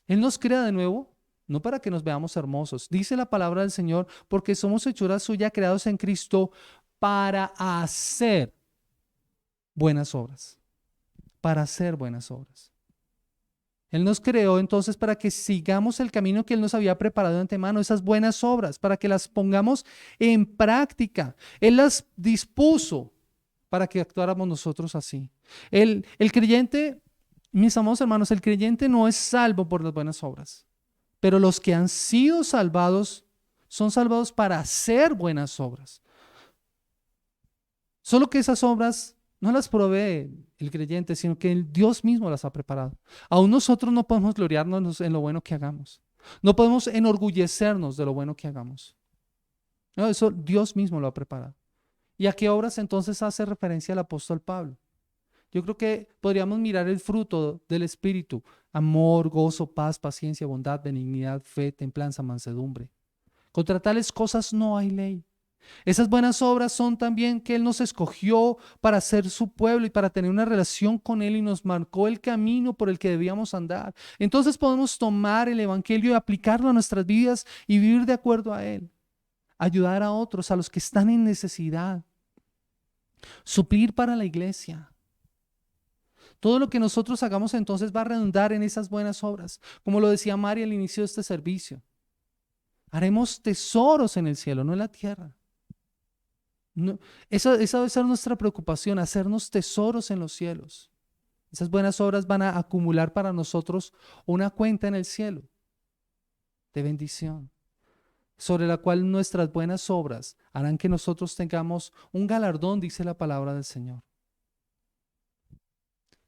Él nos crea de nuevo, no para que nos veamos hermosos. Dice la palabra del Señor, porque somos hechura suya, creados en Cristo para hacer buenas obras, para hacer buenas obras. Él nos creó entonces para que sigamos el camino que Él nos había preparado de antemano, esas buenas obras, para que las pongamos en práctica. Él las dispuso para que actuáramos nosotros así. El creyente, mis amados hermanos, el creyente no es salvo por las buenas obras, pero los que han sido salvados son salvados para hacer buenas obras. Solo que esas obras no las provee el creyente, sino que Dios mismo las ha preparado. Aún nosotros no podemos gloriarnos en lo bueno que hagamos. No podemos enorgullecernos de lo bueno que hagamos. No, eso Dios mismo lo ha preparado. ¿Y a qué obras entonces hace referencia el apóstol Pablo? Yo creo que podríamos mirar el fruto del Espíritu: amor, gozo, paz, paciencia, bondad, benignidad, fe, templanza, mansedumbre. Contra tales cosas no hay ley. Esas buenas obras son también que Él nos escogió para ser su pueblo y para tener una relación con Él, y nos marcó el camino por el que debíamos andar. Entonces podemos tomar el Evangelio y aplicarlo a nuestras vidas y vivir de acuerdo a Él. Ayudar a otros, a los que están en necesidad. Suplir para la iglesia. Todo lo que nosotros hagamos entonces va a redundar en esas buenas obras. Como lo decía Mari al inicio de este servicio, haremos tesoros en el cielo, no en la tierra. No, esa debe ser nuestra preocupación, hacernos tesoros en los cielos. Esas buenas obras van a acumular para nosotros una cuenta en el cielo de bendición, sobre la cual nuestras buenas obras harán que nosotros tengamos un galardón, dice la palabra del Señor.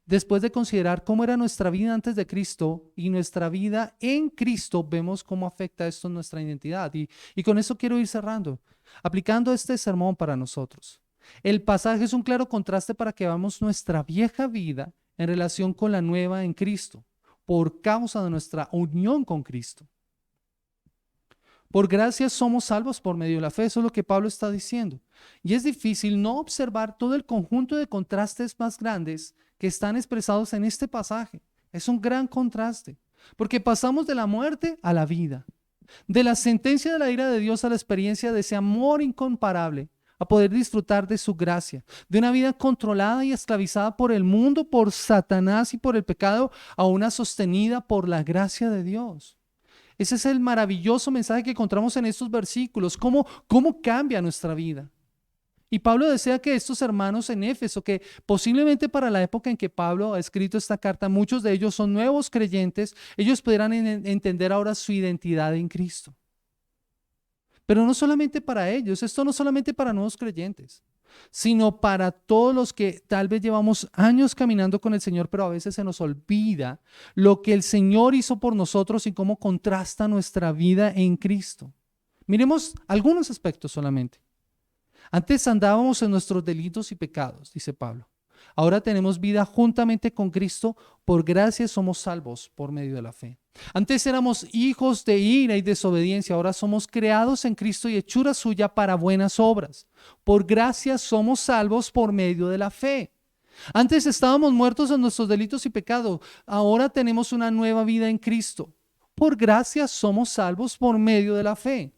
Después de considerar cómo era nuestra vida antes de Cristo y nuestra vida en Cristo, vemos cómo afecta esto en nuestra identidad. Y con eso quiero ir cerrando, aplicando este sermón para nosotros. El pasaje es un claro contraste para que veamos nuestra vieja vida en relación con la nueva en Cristo, por causa de nuestra unión con Cristo. Por gracia somos salvos por medio de la fe. Eso es lo que Pablo está diciendo. Y es difícil no observar todo el conjunto de contrastes más grandes que están expresados en este pasaje. Es un gran contraste, porque pasamos de la muerte a la vida, de la sentencia de la ira de Dios a la experiencia de ese amor incomparable, a poder disfrutar de su gracia, de una vida controlada y esclavizada por el mundo, por Satanás y por el pecado, a una sostenida por la gracia de Dios. Ese es el maravilloso mensaje que encontramos en estos versículos. ¿Cómo cambia nuestra vida? Y Pablo desea que estos hermanos en Éfeso, que posiblemente para la época en que Pablo ha escrito esta carta, muchos de ellos son nuevos creyentes, ellos pudieran entender ahora su identidad en Cristo. Pero no solamente para ellos, esto no solamente para nuevos creyentes, sino para todos los que tal vez llevamos años caminando con el Señor, pero a veces se nos olvida lo que el Señor hizo por nosotros y cómo contrasta nuestra vida en Cristo. Miremos algunos aspectos solamente. Antes andábamos en nuestros delitos y pecados, dice Pablo. Ahora tenemos vida juntamente con Cristo, por gracia somos salvos por medio de la fe. Antes éramos hijos de ira y desobediencia, ahora somos creados en Cristo y hechura suya para buenas obras. Por gracia somos salvos por medio de la fe. Antes estábamos muertos en nuestros delitos y pecados, ahora tenemos una nueva vida en Cristo. Por gracia somos salvos por medio de la fe.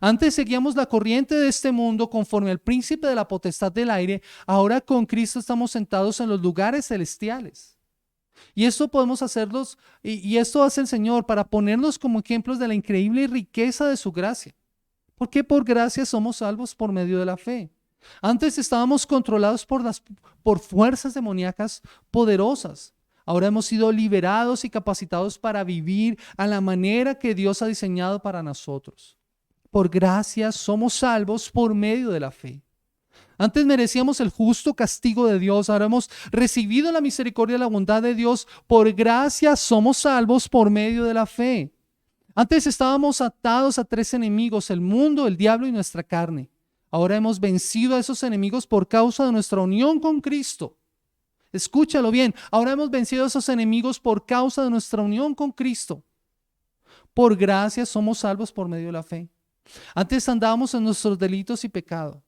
Antes seguíamos la corriente de este mundo conforme al príncipe de la potestad del aire, ahora con Cristo estamos sentados en los lugares celestiales. Y esto podemos hacerlos, y esto hace el Señor para ponernos como ejemplos de la increíble riqueza de su gracia. Porque por gracia somos salvos por medio de la fe. Antes estábamos controlados por fuerzas demoníacas poderosas. Ahora hemos sido liberados y capacitados para vivir a la manera que Dios ha diseñado para nosotros. Por gracia somos salvos por medio de la fe. Antes merecíamos el justo castigo de Dios, ahora hemos recibido la misericordia y la bondad de Dios. Por gracia somos salvos por medio de la fe. Antes estábamos atados a 3 enemigos, el mundo, el diablo y nuestra carne. Ahora hemos vencido a esos enemigos por causa de nuestra unión con Cristo. Escúchalo bien, ahora hemos vencido a esos enemigos por causa de nuestra unión con Cristo. Por gracia somos salvos por medio de la fe. Antes andábamos en nuestros delitos y pecados.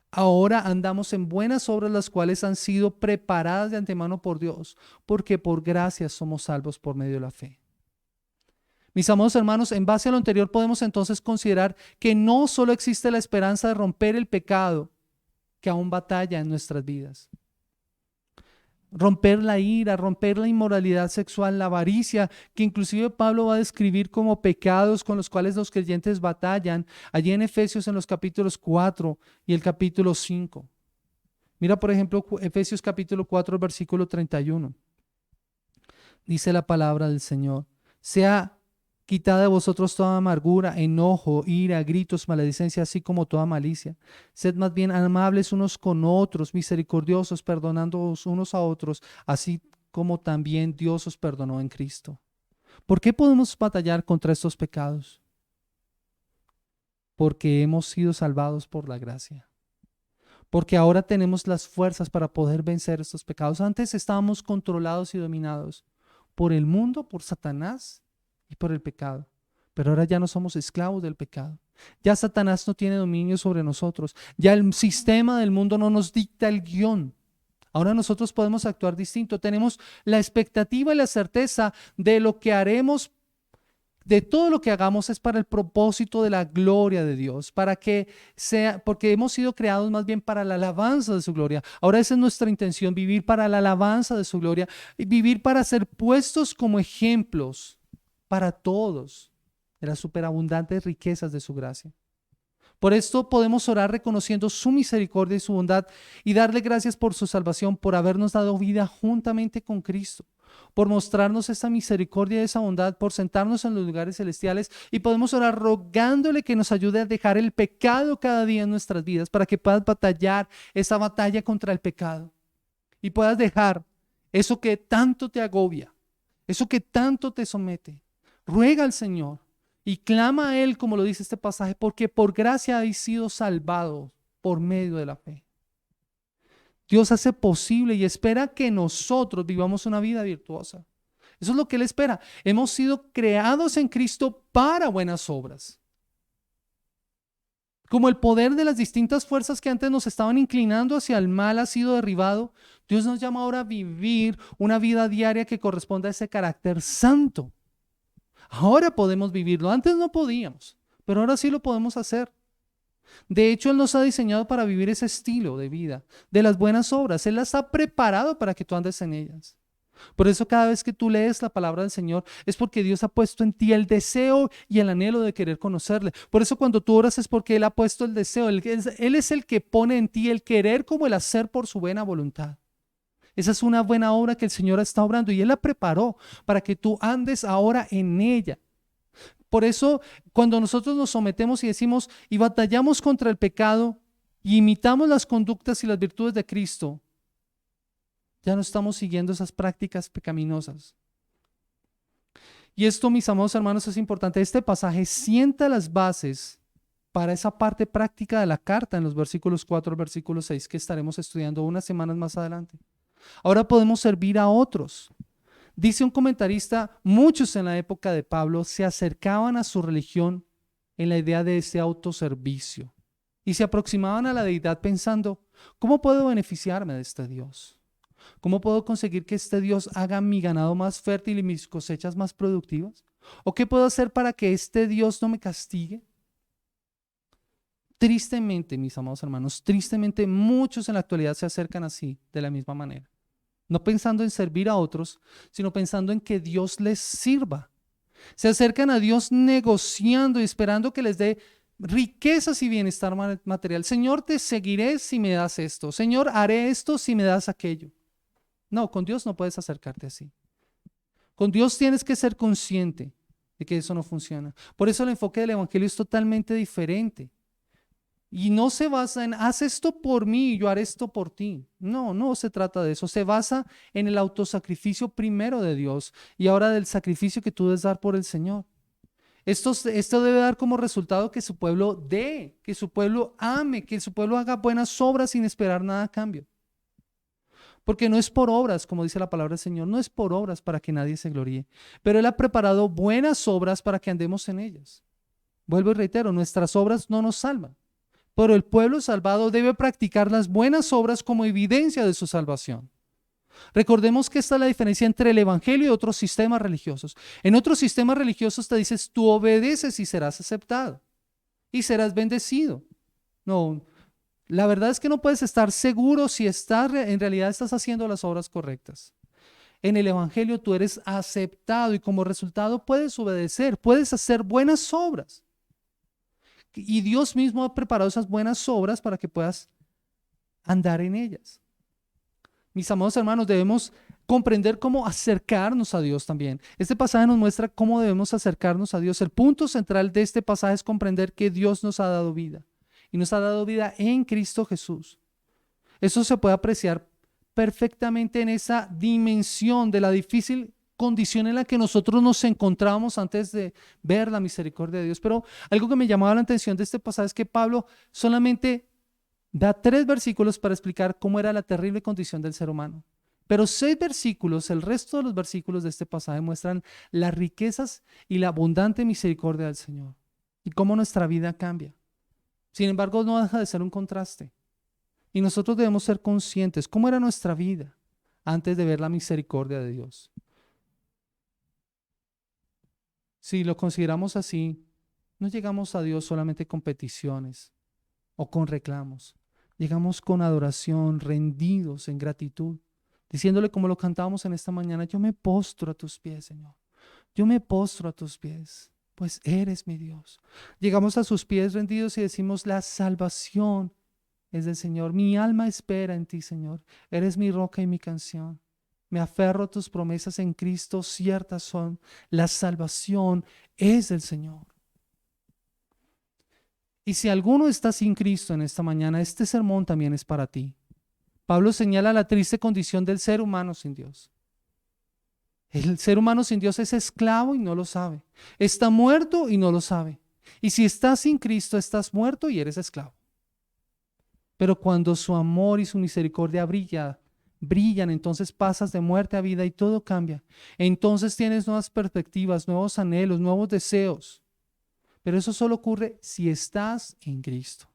Ahora andamos en buenas obras, las cuales han sido preparadas de antemano por Dios, porque por gracia somos salvos por medio de la fe. Mis amados hermanos, en base a lo anterior podemos entonces considerar que no solo existe la esperanza de romper el pecado que aún batalla en nuestras vidas. Romper la ira, romper la inmoralidad sexual, la avaricia, que inclusive Pablo va a describir como pecados con los cuales los creyentes batallan, allí en Efesios en los capítulos 4 y el capítulo 5. Mira, por ejemplo, Efesios capítulo 4, versículo 31. Dice la palabra del Señor: sea Quitad de vosotros toda amargura, enojo, ira, gritos, maledicencia, así como toda malicia. Sed más bien amables unos con otros, misericordiosos, perdonándoos unos a otros, así como también Dios os perdonó en Cristo. ¿Por qué podemos batallar contra estos pecados? Porque hemos sido salvados por la gracia. Porque ahora tenemos las fuerzas para poder vencer estos pecados. Antes estábamos controlados y dominados por el mundo, por Satanás y por el pecado. Pero ahora ya no somos esclavos del pecado. Ya Satanás no tiene dominio sobre nosotros. Ya el sistema del mundo no nos dicta el guión. Ahora nosotros podemos actuar distinto. Tenemos la expectativa y la certeza de lo que haremos, de todo lo que hagamos es para el propósito de la gloria de Dios, para que sea, porque hemos sido creados más bien para la alabanza de su gloria. Ahora esa es nuestra intención, vivir para la alabanza de su gloria y vivir para ser puestos como ejemplos para todos de las superabundantes riquezas de su gracia. Por esto podemos orar reconociendo su misericordia y su bondad y darle gracias por su salvación, por habernos dado vida juntamente con Cristo, por mostrarnos esa misericordia y esa bondad, por sentarnos en los lugares celestiales, y podemos orar rogándole que nos ayude a dejar el pecado cada día en nuestras vidas para que puedas batallar esa batalla contra el pecado y puedas dejar eso que tanto te agobia, eso que tanto te somete. Ruega al Señor y clama a Él, como lo dice este pasaje, porque por gracia habéis sido salvados por medio de la fe. Dios hace posible y espera que nosotros vivamos una vida virtuosa. Eso es lo que Él espera. Hemos sido creados en Cristo para buenas obras. Como el poder de las distintas fuerzas que antes nos estaban inclinando hacia el mal ha sido derribado, Dios nos llama ahora a vivir una vida diaria que corresponda a ese carácter santo. Ahora podemos vivirlo. Antes no podíamos, pero ahora sí lo podemos hacer. De hecho, Él nos ha diseñado para vivir ese estilo de vida, de las buenas obras. Él las ha preparado para que tú andes en ellas. Por eso cada vez que tú lees la palabra del Señor es porque Dios ha puesto en ti el deseo y el anhelo de querer conocerle. Por eso cuando tú oras es porque Él ha puesto el deseo. Él es el que pone en ti el querer como el hacer por su buena voluntad. Esa es una buena obra que el Señor está obrando y Él la preparó para que tú andes ahora en ella. Por eso, cuando nosotros nos sometemos y decimos y batallamos contra el pecado y imitamos las conductas y las virtudes de Cristo, ya no estamos siguiendo esas prácticas pecaminosas. Y esto, mis amados hermanos, es importante. Este pasaje sienta las bases para esa parte práctica de la carta en los versículos 4 al versículo 6 que estaremos estudiando unas semanas más adelante. Ahora podemos servir a otros. Dice un comentarista, muchos en la época de Pablo se acercaban a su religión en la idea de ese autoservicio y se aproximaban a la deidad pensando, ¿cómo puedo beneficiarme de este Dios? ¿Cómo puedo conseguir que este Dios haga mi ganado más fértil y mis cosechas más productivas? ¿O qué puedo hacer para que este Dios no me castigue? Tristemente, mis amados hermanos, tristemente muchos en la actualidad se acercan así, de la misma manera. No pensando en servir a otros, sino pensando en que Dios les sirva. Se acercan a Dios negociando y esperando que les dé riquezas y bienestar material. Señor, te seguiré si me das esto. Señor, haré esto si me das aquello. No, con Dios no puedes acercarte así. Con Dios tienes que ser consciente de que eso no funciona. Por eso el enfoque del Evangelio es totalmente diferente. Y no se basa en, haz esto por mí y yo haré esto por ti. No, no se trata de eso. Se basa en el autosacrificio primero de Dios y ahora del sacrificio que tú debes dar por el Señor. Esto debe dar como resultado que su pueblo dé, que su pueblo ame, que su pueblo haga buenas obras sin esperar nada a cambio. Porque no es por obras, como dice la palabra del Señor, no es por obras para que nadie se gloríe, pero Él ha preparado buenas obras para que andemos en ellas. Vuelvo y reitero, nuestras obras no nos salvan. Pero el pueblo salvado debe practicar las buenas obras como evidencia de su salvación. Recordemos que esta es la diferencia entre el Evangelio y otros sistemas religiosos. En otros sistemas religiosos te dices, tú obedeces y serás aceptado y serás bendecido. No, la verdad es que no puedes estar seguro si en realidad estás haciendo las obras correctas. En el Evangelio tú eres aceptado y como resultado puedes obedecer, puedes hacer buenas obras. Y Dios mismo ha preparado esas buenas obras para que puedas andar en ellas. Mis amados hermanos, debemos comprender cómo acercarnos a Dios también. Este pasaje nos muestra cómo debemos acercarnos a Dios. El punto central de este pasaje es comprender que Dios nos ha dado vida y nos ha dado vida en Cristo Jesús. Eso se puede apreciar perfectamente en esa dimensión de la difícil condición en la que nosotros nos encontramos antes de ver la misericordia de Dios. Pero algo que me llamaba la atención de este pasaje es que Pablo solamente da 3 versículos para explicar cómo era la terrible condición del ser humano. Pero 6 versículos, el resto de los versículos de este pasaje muestran las riquezas y la abundante misericordia del Señor y cómo nuestra vida cambia. Sin embargo, no deja de ser un contraste. Y nosotros debemos ser conscientes cómo era nuestra vida antes de ver la misericordia de Dios. Si lo consideramos así, no llegamos a Dios solamente con peticiones o con reclamos. Llegamos con adoración, rendidos en gratitud, diciéndole como lo cantábamos en esta mañana: yo me postro a tus pies, Señor. Yo me postro a tus pies, pues eres mi Dios. Llegamos a sus pies rendidos y decimos: la salvación es del Señor. Mi alma espera en ti, Señor. Eres mi roca y mi canción. Me aferro a tus promesas en Cristo, ciertas son. La salvación es del Señor. Y si alguno está sin Cristo en esta mañana, este sermón también es para ti. Pablo señala la triste condición del ser humano sin Dios. El ser humano sin Dios es esclavo y no lo sabe. Está muerto y no lo sabe. Y si estás sin Cristo, estás muerto y eres esclavo. Pero cuando su amor y su misericordia brillan, entonces pasas de muerte a vida y todo cambia. Entonces tienes nuevas perspectivas, nuevos anhelos, nuevos deseos. Pero eso solo ocurre si estás en Cristo.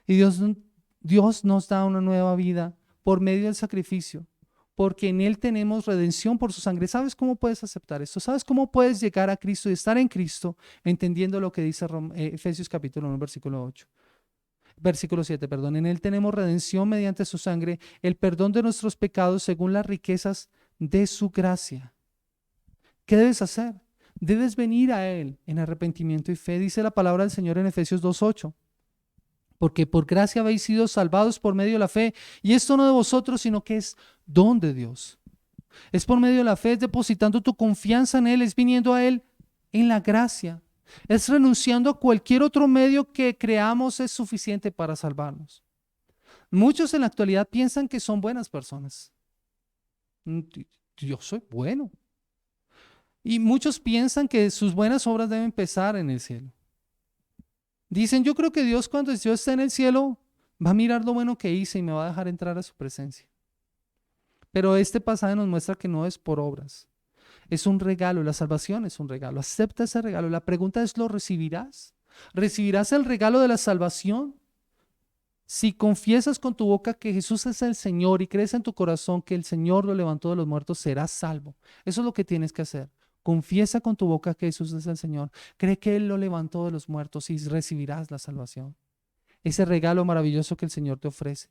Y Dios nos da una nueva vida por medio del sacrificio, porque en Él tenemos redención por su sangre. ¿Sabes cómo puedes aceptar esto? ¿Sabes cómo puedes llegar a Cristo y estar en Cristo entendiendo lo que dice Efesios capítulo 1, versículo 7, perdón. En Él tenemos redención mediante su sangre, el perdón de nuestros pecados según las riquezas de su gracia. ¿Qué debes hacer? Debes venir a Él en arrepentimiento y fe. Dice la palabra del Señor en Efesios 2:8. Porque por gracia habéis sido salvados por medio de la fe. Y esto no de vosotros, sino que es don de Dios. Es por medio de la fe, es depositando tu confianza en Él, es viniendo a Él en la gracia. Es renunciando a cualquier otro medio que creamos es suficiente para salvarnos. Muchos en la actualidad piensan que son buenas personas. Yo soy bueno. Y muchos piensan que sus buenas obras deben empezar en el cielo. Dicen: yo creo que Dios, cuando yo esté en el cielo, va a mirar lo bueno que hice y me va a dejar entrar a su presencia. Pero este pasaje nos muestra que no es por obras. Es un regalo, la salvación es un regalo. Acepta ese regalo. La pregunta es: ¿lo recibirás? ¿Recibirás el regalo de la salvación? Si confiesas con tu boca que Jesús es el Señor y crees en tu corazón que el Señor lo levantó de los muertos, serás salvo. Eso es lo que tienes que hacer. Confiesa con tu boca que Jesús es el Señor. Cree que Él lo levantó de los muertos y recibirás la salvación. Ese regalo maravilloso que el Señor te ofrece.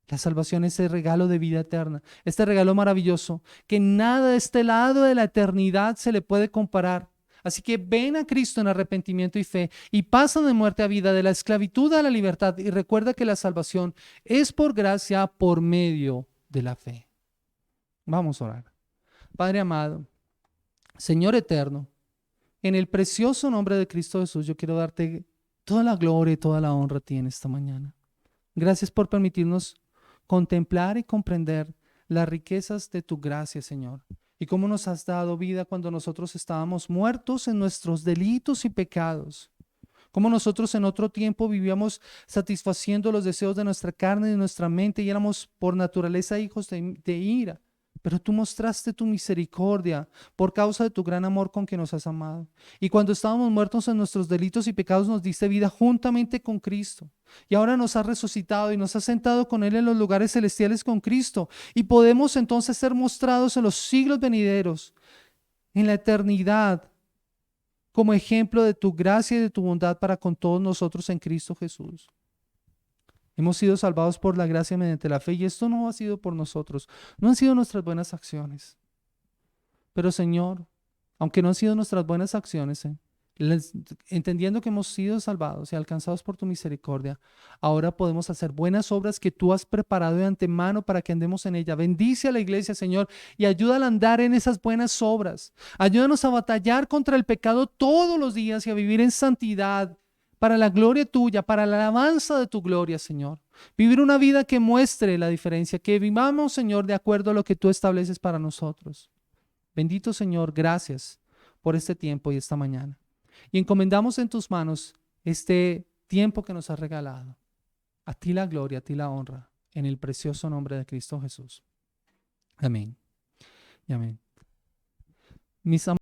La salvación es ese regalo de vida eterna. Este regalo maravilloso que nada de este lado de la eternidad se le puede comparar. Así que ven a Cristo en arrepentimiento y fe y pasa de muerte a vida, de la esclavitud a la libertad, y recuerda que la salvación es por gracia por medio de la fe. Vamos a orar. Padre amado, Señor eterno, en el precioso nombre de Cristo Jesús, yo quiero darte toda la gloria y toda la honra a ti en esta mañana. Gracias por permitirnos contemplar y comprender las riquezas de tu gracia, Señor, y cómo nos has dado vida cuando nosotros estábamos muertos en nuestros delitos y pecados. Cómo nosotros en otro tiempo vivíamos satisfaciendo los deseos de nuestra carne y de nuestra mente y éramos por naturaleza hijos de ira. Pero tú mostraste tu misericordia por causa de tu gran amor con que nos has amado. Y cuando estábamos muertos en nuestros delitos y pecados, nos diste vida juntamente con Cristo. Y ahora nos has resucitado y nos has sentado con Él en los lugares celestiales con Cristo. Y podemos entonces ser mostrados en los siglos venideros, en la eternidad, como ejemplo de tu gracia y de tu bondad para con todos nosotros en Cristo Jesús. Hemos sido salvados por la gracia mediante la fe, y esto no ha sido por nosotros, no han sido nuestras buenas acciones. Pero Señor, aunque no han sido nuestras buenas acciones, entendiendo que hemos sido salvados y alcanzados por tu misericordia, ahora podemos hacer buenas obras que tú has preparado de antemano para que andemos en ella. Bendice a la iglesia, Señor, y ayúdala a andar en esas buenas obras. Ayúdanos a batallar contra el pecado todos los días y a vivir en santidad para la gloria tuya, para la alabanza de tu gloria, Señor. Vivir una vida que muestre la diferencia, que vivamos, Señor, de acuerdo a lo que tú estableces para nosotros. Bendito Señor, gracias por este tiempo y esta mañana. Y encomendamos en tus manos este tiempo que nos has regalado. A ti la gloria, a ti la honra, en el precioso nombre de Cristo Jesús. Amén y amén. Mis